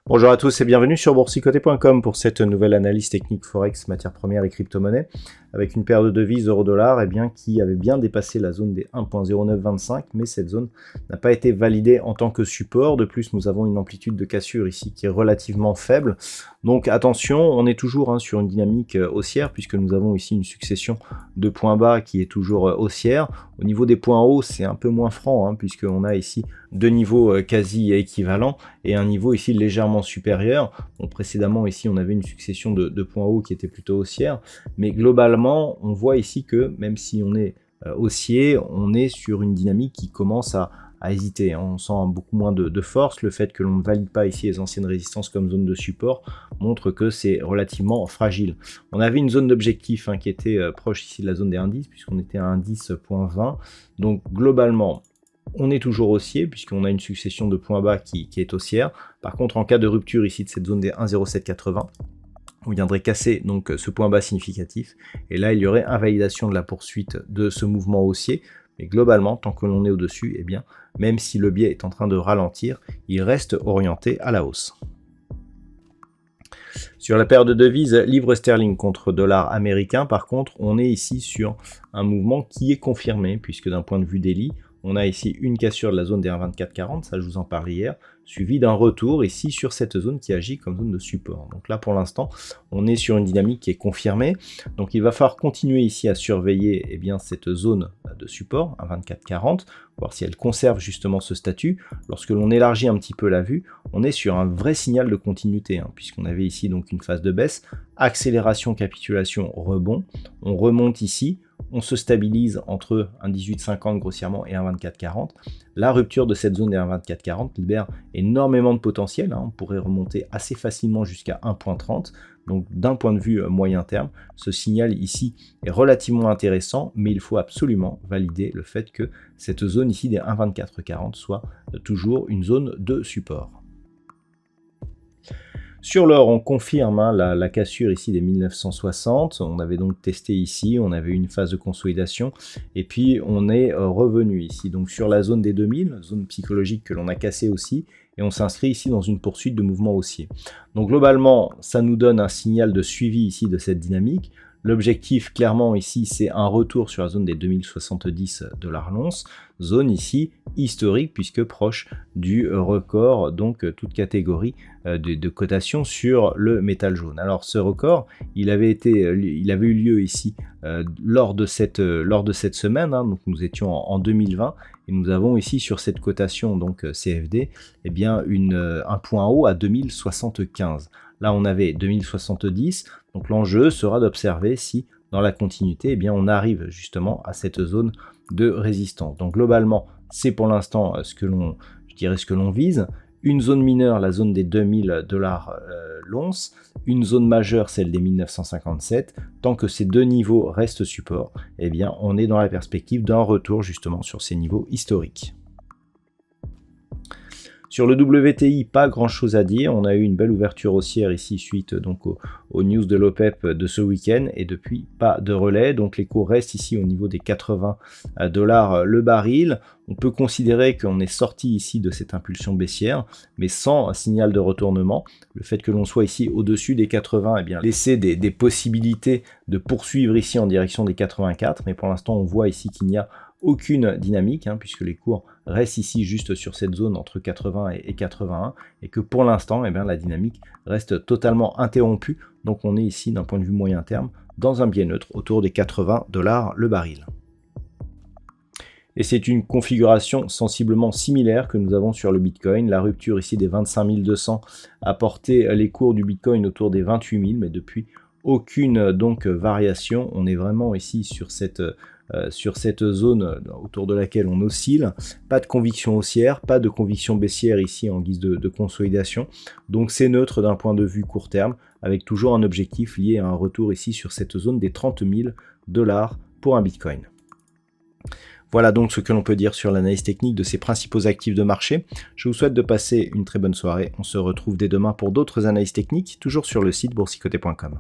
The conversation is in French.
Bonjour à tous et bienvenue sur boursicoté.com pour cette nouvelle analyse technique Forex, matières premières et crypto-monnaies avec une paire de devises euro-dollar qui avait bien dépassé la zone des 1.0925, mais cette zone n'a pas été validée en tant que support. De plus, nous avons une amplitude de cassure ici qui est relativement faible. Donc attention, on est toujours sur une dynamique haussière puisque nous avons ici une succession de points bas qui est toujours haussière. Au niveau des points hauts, c'est un peu moins franc puisqu'on a ici deux niveaux quasi équivalents et un niveau ici légèrement supérieur. Bon, précédemment ici on avait une succession de points hauts qui était plutôt haussière, mais globalement on voit ici que même si on est haussier, on est sur une dynamique qui commence à hésiter. On sent beaucoup moins de force. Le fait que l'on ne valide pas ici les anciennes résistances comme zone de support montre que c'est relativement fragile. On avait une zone d'objectif qui était proche ici de la zone des indices puisqu'on était à 10.20. Donc globalement on est toujours haussier puisqu'on a une succession de points bas qui est haussière. Par contre, en cas de rupture ici de cette zone des 1,0780, on viendrait casser donc ce point bas significatif et là il y aurait invalidation de la poursuite de ce mouvement haussier. Mais globalement, tant que l'on est au-dessus, même si le biais est en train de ralentir, il reste orienté à la hausse. Sur la paire de devises livre sterling contre dollar américain, par contre, on est ici sur un mouvement qui est confirmé puisque d'un point de vue daily, on a ici une cassure de la zone des 1,2440, ça je vous en parlais hier, suivi d'un retour ici sur cette zone qui agit comme zone de support. Donc là pour l'instant, on est sur une dynamique qui est confirmée. Donc il va falloir continuer ici à surveiller cette zone de support, 1,2440, voir si elle conserve justement ce statut. Lorsque l'on élargit un petit peu la vue, on est sur un vrai signal de continuité, puisqu'on avait ici donc une phase de baisse, accélération, capitulation, rebond. On remonte ici, on se stabilise entre 1,1850 grossièrement et 1,2440. La rupture de cette zone des 1,2440 libère énormément de potentiel. On pourrait remonter assez facilement jusqu'à 1,30. Donc d'un point de vue moyen terme, ce signal ici est relativement intéressant, mais il faut absolument valider le fait que cette zone ici des 1,2440 soit toujours une zone de support. Sur l'or, on confirme la cassure ici des 1960. On avait donc testé ici, on avait une phase de consolidation et puis on est revenu ici donc sur la zone des 2000, zone psychologique que l'on a cassée aussi, et on s'inscrit ici dans une poursuite de mouvement haussier. Donc globalement, ça nous donne un signal de suivi ici de cette dynamique. L'objectif clairement ici c'est un retour sur la zone des 2070 $ l'once, zone ici historique puisque proche du record, donc toute catégorie de cotation sur le métal jaune. Alors ce record il avait eu lieu ici lors de cette semaine, donc nous étions en 2020 et nous avons ici sur cette cotation donc CFD un point haut à 2075. Là on avait 2070, donc l'enjeu sera d'observer si dans la continuité on arrive justement à cette zone de résistance. Donc globalement c'est pour l'instant ce que l'on vise. Une zone mineure, la zone des 2000 $ l'once, une zone majeure, celle des 1957. Tant que ces deux niveaux restent support, on est dans la perspective d'un retour justement sur ces niveaux historiques. Sur le WTI, pas grand chose à dire. On a eu une belle ouverture haussière ici suite donc aux news de l'OPEP de ce week-end et depuis pas de relais. Donc les cours restent ici au niveau des 80 $ le baril. On peut considérer qu'on est sorti ici de cette impulsion baissière, mais sans signal de retournement. Le fait que l'on soit ici au-dessus des 80, laisser des possibilités de poursuivre ici en direction des 84. Mais pour l'instant, on voit ici qu'il n'y a aucune dynamique, puisque les cours restent ici juste sur cette zone entre 80 et 81, et que pour l'instant, la dynamique reste totalement interrompue. Donc on est ici d'un point de vue moyen terme dans un biais neutre autour des 80 $ le baril. Et c'est une configuration sensiblement similaire que nous avons sur le Bitcoin. La rupture ici des 25 200 a porté les cours du Bitcoin autour des 28 000, mais depuis aucune variation. On est vraiment ici sur cette sur cette zone autour de laquelle on oscille. Pas de conviction haussière, pas de conviction baissière ici en guise de consolidation. Donc c'est neutre d'un point de vue court terme, avec toujours un objectif lié à un retour ici sur cette zone des 30 000 $ pour un Bitcoin. Voilà donc ce que l'on peut dire sur l'analyse technique de ces principaux actifs de marché. Je vous souhaite de passer une très bonne soirée. On se retrouve dès demain pour d'autres analyses techniques, toujours sur le site boursicoté.com.